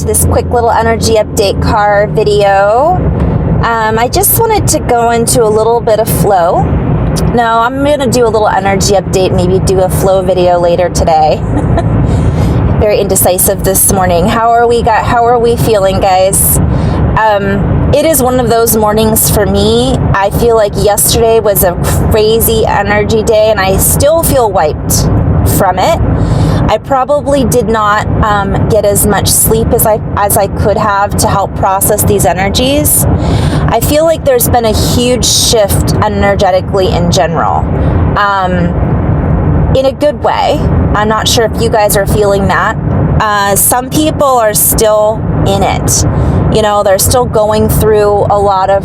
to this quick little energy update car video. I just wanted to go into a little bit of flow. No, I'm going to do a little energy update, maybe do a flow video later today. Very indecisive this morning. How are we feeling, guys? It is one of those mornings for me. I feel like yesterday was a crazy energy day and I still feel wiped from it. I probably did not get as much sleep as I could have to help process these energies. I feel like there's been a huge shift energetically in general, in a good way. I'm not sure if you guys are feeling that. Some people are still in it. You know, they're still going through a lot of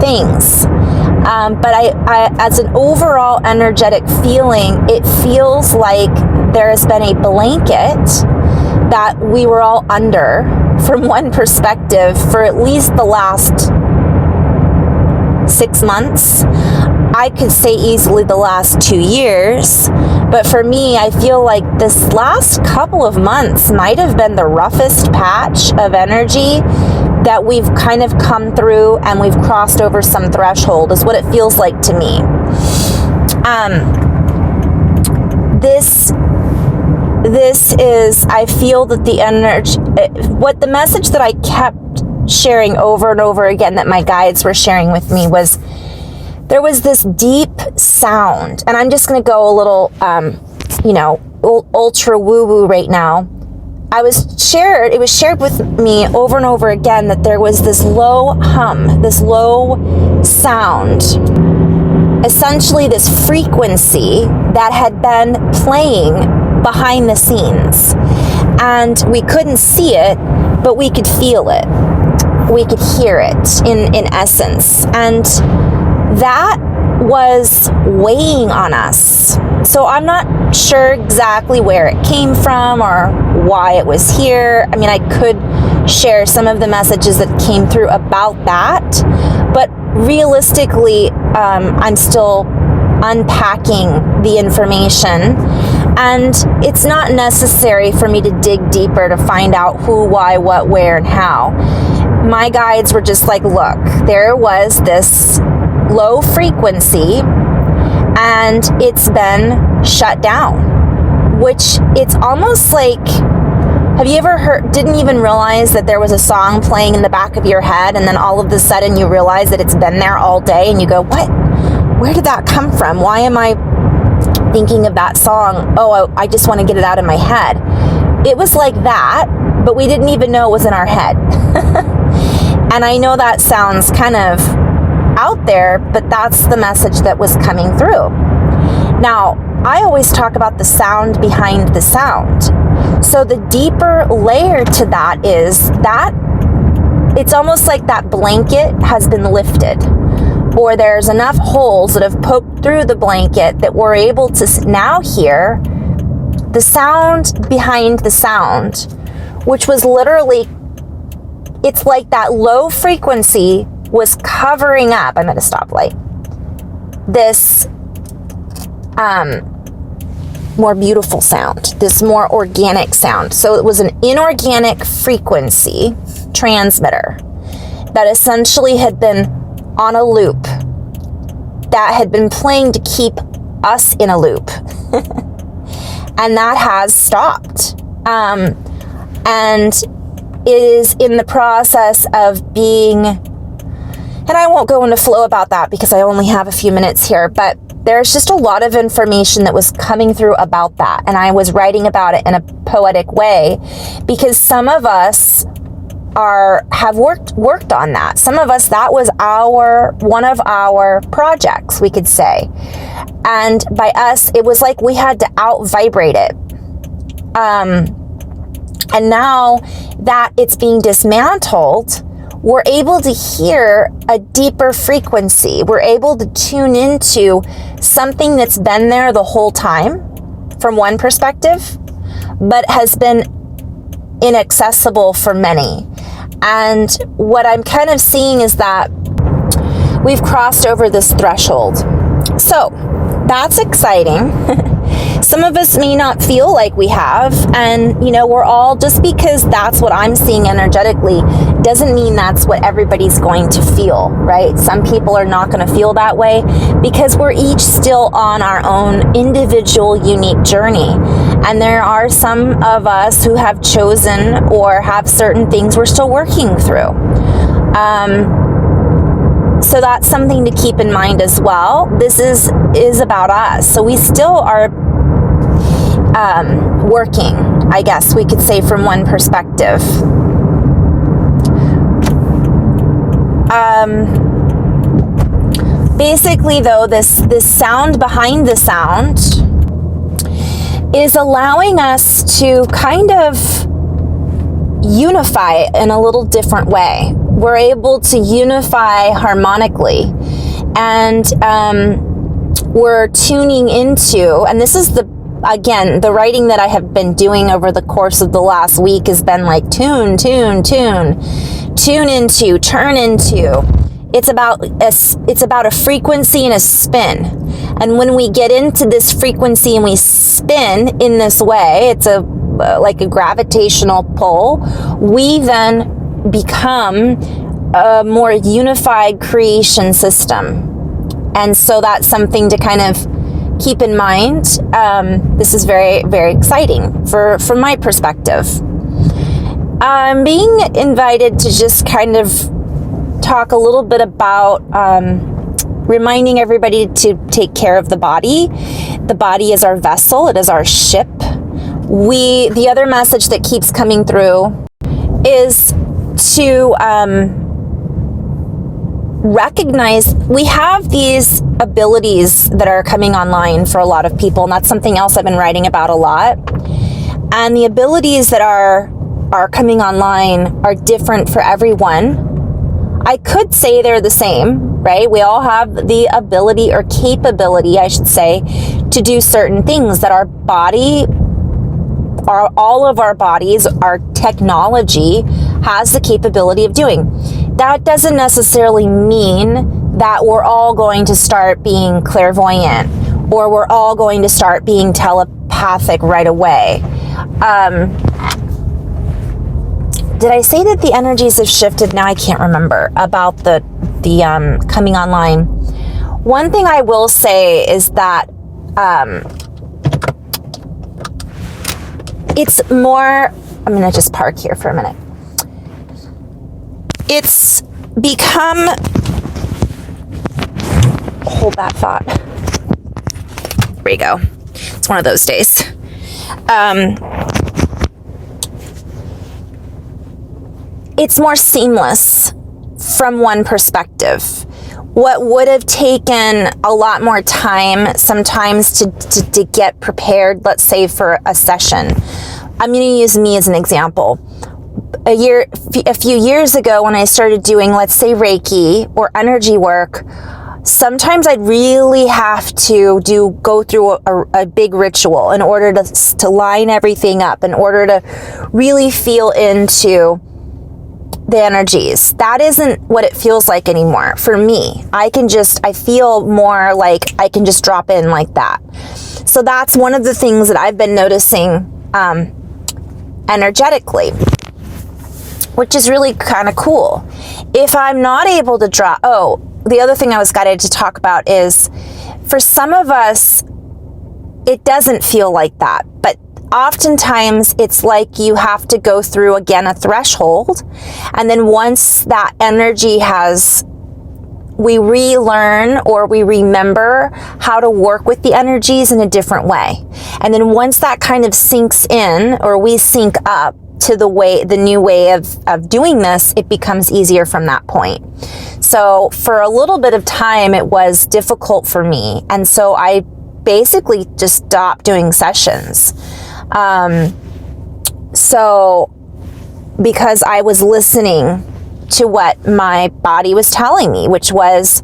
things. But I, as an overall energetic feeling, it feels like there has been a blanket that we were all under from one perspective for at least the last 6 months. I could say easily the last 2 years, but for me, I feel like this last couple of months might have been the roughest patch of energy that we've kind of come through, and we've crossed over some threshold is what it feels like to me. This is, I feel that the energy, what the message that I kept sharing over and over again that my guides were sharing with me was, there was this deep sound, and I'm just going to go a little, ultra woo-woo right now. It was shared with me over and over again that there was this low hum, this low sound, essentially this frequency that had been playing behind the scenes. And we couldn't see it, but we could feel it. We could hear it in essence. And that was weighing on us. So I'm not sure exactly where it came from or why it was here. I mean, I could share some of the messages that came through about that, but realistically, I'm still unpacking the information, and it's not necessary for me to dig deeper to find out who, why, what, where, and how. My guides were just like, look, there was this low frequency and it's been shut down, which it's almost like, have you ever didn't even realize that there was a song playing in the back of your head, and then all of a sudden you realize that it's been there all day and you go, what? Where did that come from? Why am I thinking of that song? Oh, I just want to get it out of my head. It was like that, but we didn't even know it was in our head. And I know that sounds kind of out there, but that's the message that was coming through. Now, I always talk about the sound behind the sound. So the deeper layer to that is that it's almost like that blanket has been lifted, or there's enough holes that have poked through the blanket that we're able to now hear the sound behind the sound, which was literally, it's like that low frequency was covering up, I'm at a stoplight, this more beautiful sound, this more organic sound. So it was an inorganic frequency transmitter that essentially had been on a loop, that had been playing to keep us in a loop. And that has stopped. And it is in the process of being, and I won't go into flow about that because I only have a few minutes here, but there's just a lot of information that was coming through about that. And I was writing about it in a poetic way because some of us have worked on that. Some of us, that was one of our projects, we could say. And by us, it was like we had to out vibrate it. And now that it's being dismantled, we're able to hear a deeper frequency. We're able to tune into something that's been there the whole time from one perspective, but has been inaccessible for many. And what I'm kind of seeing is that we've crossed over this threshold. So that's exciting. Some of us may not feel like we have, and, you know, we're all, just because that's what I'm seeing energetically, doesn't mean that's what everybody's going to feel, right? Some people are not going to feel that way because we're each still on our own individual, unique journey. And there are some of us who have chosen or have certain things we're still working through. So that's something to keep in mind as well. This is about us. So we still are working, I guess we could say, from one perspective. Basically, though, this sound behind the sound is allowing us to kind of unify in a little different way. We're able to unify harmonically, and we're tuning into, and this is the writing that I have been doing over the course of the last week has been like tune into, turn into. It's about a frequency and a spin. And when we get into this frequency and we spin in this way, it's like a gravitational pull, we then become a more unified creation system. And so that's something to kind of keep in mind. This is very, very exciting from my perspective. I'm being invited to just kind of talk a little bit about reminding everybody to take care of the body. The body is our vessel. It is our ship. The other message that keeps coming through is to recognize we have these abilities that are coming online for a lot of people, and that's something else I've been writing about a lot. And the abilities that are coming online are different for everyone. I could say they're the same, right? We all have the ability, or capability, I should say, to do certain things that our body, all of our bodies, our technology has the capability of doing. That doesn't necessarily mean that we're all going to start being clairvoyant, or we're all going to start being telepathic right away. Did I say that the energies have shifted? Now I can't remember about the coming online. One thing I will say is that it's more, I'm going to just park here for a minute. It's become, hold that thought. There we go. It's one of those days. It's more seamless from one perspective. What would have taken a lot more time sometimes to get prepared, let's say for a session. I'm going to use me as an example. A few years ago when I started doing, let's say, Reiki or energy work, sometimes I'd really have to go through a big ritual in order to line everything up, in order to really feel into the energies. That isn't what it feels like anymore for me. I feel more like I can just drop in like that. So that's one of the things that I've been noticing energetically, which is really kind of cool. If I'm not able to the other thing I was guided to talk about is, for some of us, it doesn't feel like that, but oftentimes it's like you have to go through again a threshold, and then once that energy we relearn or we remember how to work with the energies in a different way. And then once that kind of sinks in, or we sync up to the new way of doing this, it becomes easier from that point. So for a little bit of time, it was difficult for me. And so I basically just stopped doing sessions. So because I was listening to what my body was telling me, which was,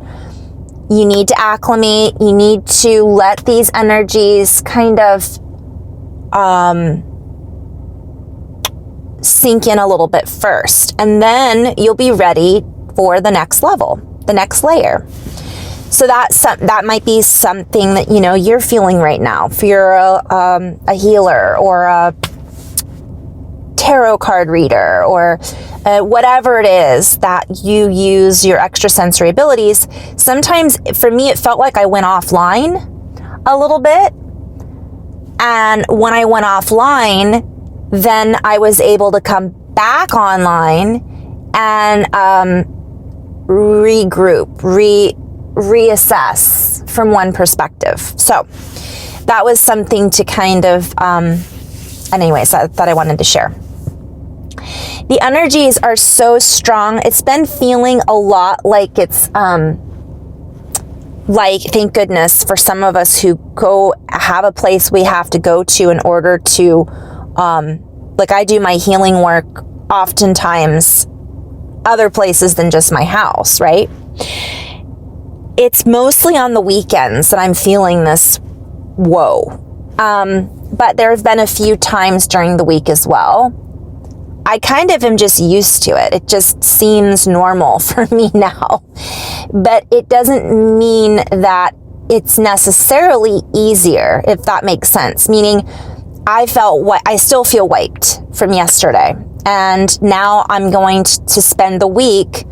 you need to acclimate, you need to let these energies kind of sink in a little bit first, and then you'll be ready for the next level, the next layer. So that might be something that, you know, you're feeling right now. If you're a healer or a tarot card reader or whatever it is that you use your extrasensory abilities, sometimes for me it felt like I went offline a little bit. And when I went offline, then I was able to come back online and regroup, reassess from one perspective. So that was something to kind of, anyways, I thought I wanted to share. The energies are so strong. It's been feeling a lot like it's, like, thank goodness for some of us who have a place we have to go to in order to, like I do my healing work oftentimes other places than just my house, right? It's mostly on the weekends that I'm feeling this whoa. But there have been a few times during the week as well. I kind of am just used to it. It just seems normal for me now. But it doesn't mean that it's necessarily easier, if that makes sense. Meaning, I still feel wiped from yesterday. And now I'm going to spend the week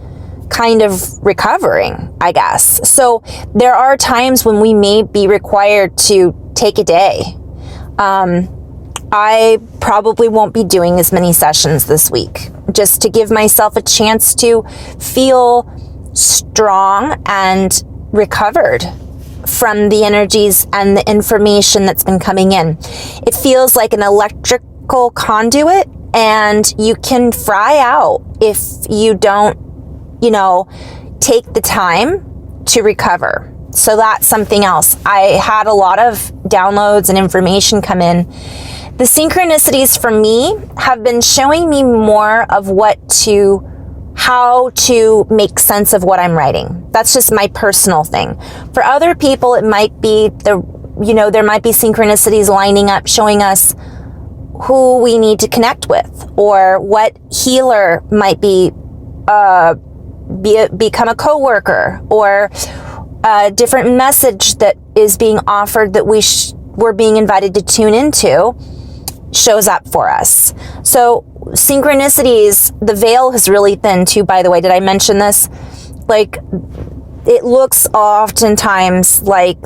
kind of recovering, I guess. So there are times when we may be required to take a day. I probably won't be doing as many sessions this week, just to give myself a chance to feel strong and recovered from the energies and the information that's been coming in. It feels like an electrical conduit, and you can fry out if you don't, you know, take the time to recover. So that's something else. I had a lot of downloads and information come in. The synchronicities for me have been showing me more of how to make sense of what I'm writing. That's just my personal thing. For other people, it might be there might be synchronicities lining up, showing us who we need to connect with, or what healer might become a coworker, or a different message that is being offered that we're being invited to tune into shows up for us. So synchronicities, the veil is really thin too, by the way. Did I mention this? Like, it looks oftentimes like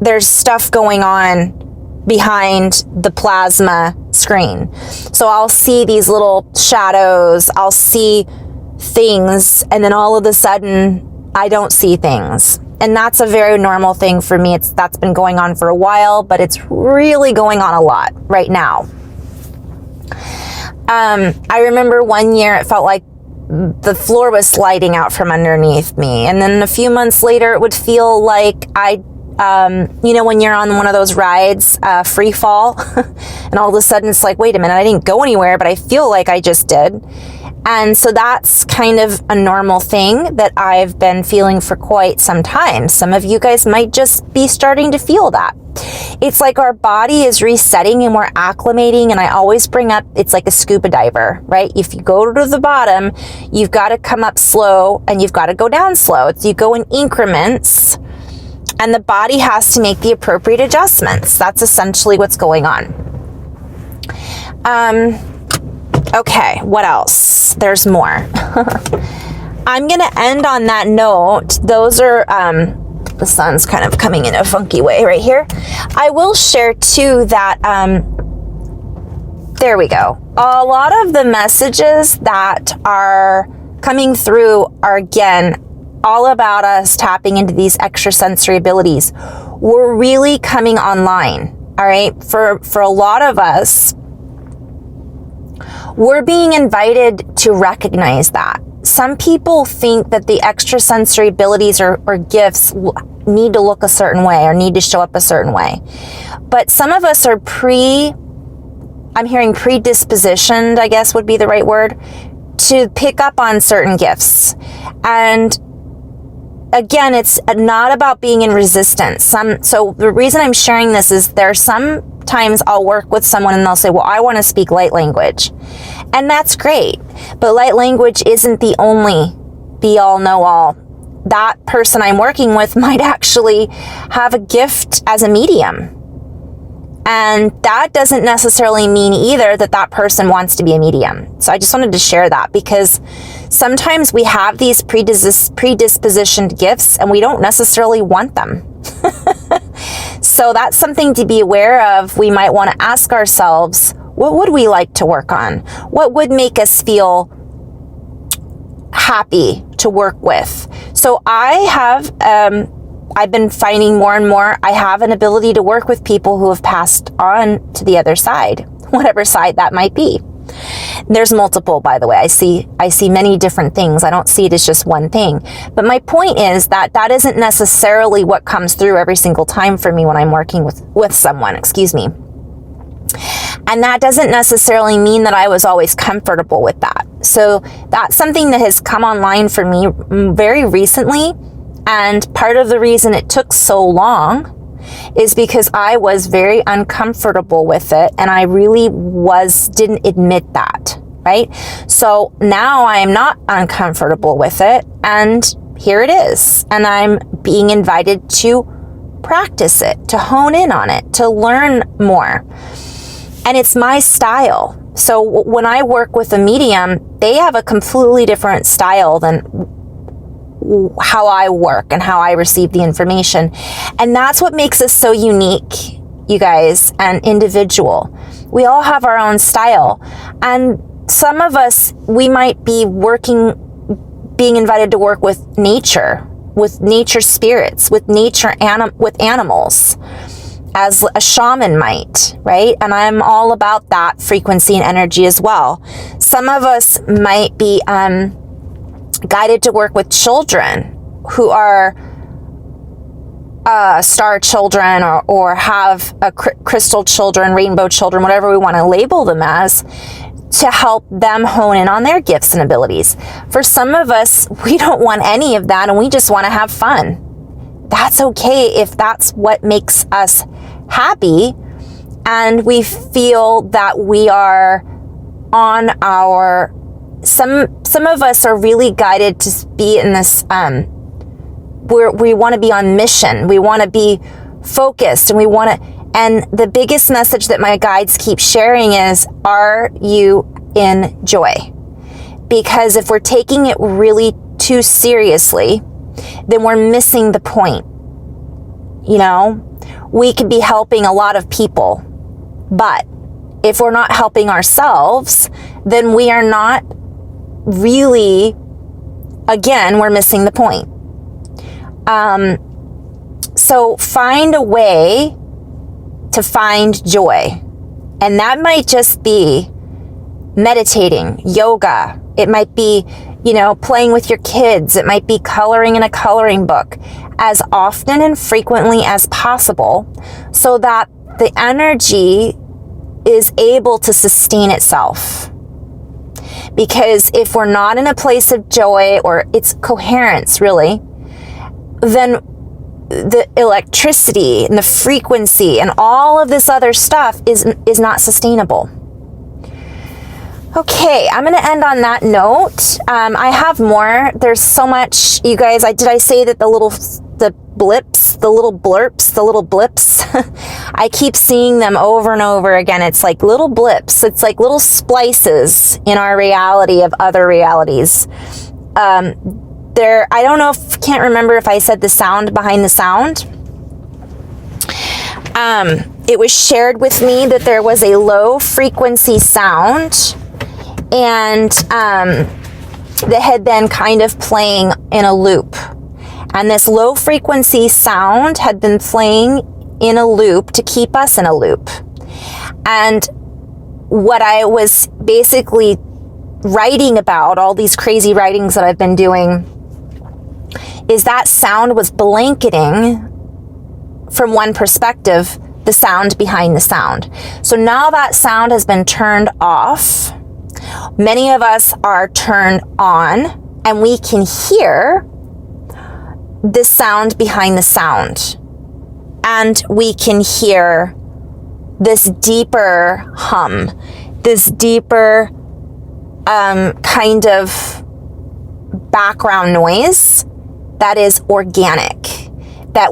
there's stuff going on behind the plasma screen. So I'll see these little shadows, I'll see things, and then all of a sudden I don't see things. And that's a very normal thing for me. That's been going on for a while, but it's really going on a lot right now. I remember one year it felt like the floor was sliding out from underneath me. And then a few months later, it would feel like when you're on one of those rides, free fall, and all of a sudden it's like, wait a minute, I didn't go anywhere, but I feel like I just did. And so that's kind of a normal thing that I've been feeling for quite some time. Some of you guys might just be starting to feel that. It's like our body is resetting and we're acclimating. And I always bring up, it's like a scuba diver, right? If you go to the bottom, you've got to come up slow and you've got to go down slow. You go in increments and the body has to make the appropriate adjustments. That's essentially what's going on. Okay, what else? There's more. I'm going to end on that note. Those are, the sun's kind of coming in a funky way right here. I will share too that, there we go. A lot of the messages that are coming through are, again, all about us tapping into these extrasensory abilities. We're really coming online, all right? For a lot of us, we're being invited to recognize that. Some people think that the extrasensory abilities or gifts need to look a certain way or need to show up a certain way. But some of us are I'm hearing predispositioned, I guess would be the right word, to pick up on certain gifts. And again, it's not about being in resistance. So the reason I'm sharing this is sometimes I'll work with someone and they'll say, well, I want to speak light language. And that's great. But light language isn't the only be all, know all that person I'm working with might actually have a gift as a medium. And that doesn't necessarily mean either that that person wants to be a medium. So I just wanted to share that, because sometimes we have these predispositioned gifts and we don't necessarily want them. So that's something to be aware of. We might want to ask ourselves, what would we like to work on? What would make us feel happy to work with? So I've been finding more and more, I have an ability to work with people who have passed on to the other side, whatever side that might be. There's multiple, by the way. I see many different things. I don't see it as just one thing. But my point is that that isn't necessarily what comes through every single time for me when I'm working with someone, And that doesn't necessarily mean that I was always comfortable with that. So that's something that has come online for me very recently. And part of the reason it took so long is because I was very uncomfortable with it, and I really didn't admit that, right? So now I am not uncomfortable with it, and here it is. And I'm being invited to practice it, to hone in on it, to learn more. And it's my style. So when I work with a medium, they have a completely different style than how I work and how I receive the information. And that's what makes us so unique, you guys, and individual. We all have our own style. And some of us, we might be being invited to work with nature spirits, with with animals, as a shaman might, right? And I'm all about that frequency and energy as well. Some of us might be guided to work with children who are star children or have crystal children, rainbow children, whatever we want to label them as, to help them hone in on their gifts and abilities. For some of us, we don't want any of that and we just want to have fun. That's okay if that's what makes us happy and we feel that we are on our... Some of us are really guided to be in this, we want to be on mission. We want to be focused, and and the biggest message that my guides keep sharing is, are you in joy? Because if we're taking it really too seriously, then we're missing the point. You know, we could be helping a lot of people, but if we're not helping ourselves, then we are not really, again, we're missing the point. So find a way to find joy. And that might just be meditating, yoga. It might be, playing with your kids. It might be coloring in a coloring book as often and frequently as possible so that the energy is able to sustain itself. Because if we're not in a place of joy, or it's coherence really, then the electricity and the frequency and all of this other stuff is not sustainable. Okay, I'm going to end on that note. I have more. There's so much, you guys. Did I say that the little blips, I keep seeing them over and over again. It's like little blips. It's like little splices in our reality of other realities. I don't know can't remember if I said the sound behind the sound. It was shared with me that there was a low frequency sound, and that had been kind of playing in a loop. And this low frequency sound had been playing in a loop to keep us in a loop. And what I was basically writing about, all these crazy writings that I've been doing, is that sound was blanketing, from one perspective, the sound behind the sound. So now that sound has been turned off. Many of us are turned on, and we can hear this sound behind the sound. And we can hear this deeper hum, this deeper kind of background noise that is organic. That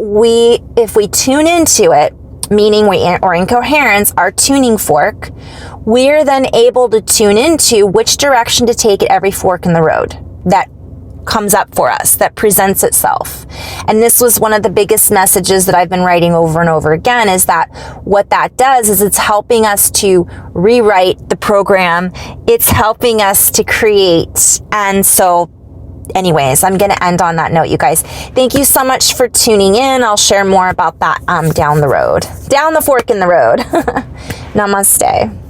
if we tune into it, meaning or in coherence, our tuning fork, we're then able to tune into which direction to take at every fork in the road that comes up for us, that presents itself. And this was one of the biggest messages that I've been writing over and over again, is that what that does is it's helping us to rewrite the program. It's helping us to create. And so anyways, I'm going to end on that note, you guys. Thank you so much for tuning in. I'll share more about that down the road, down the fork in the road. Namaste.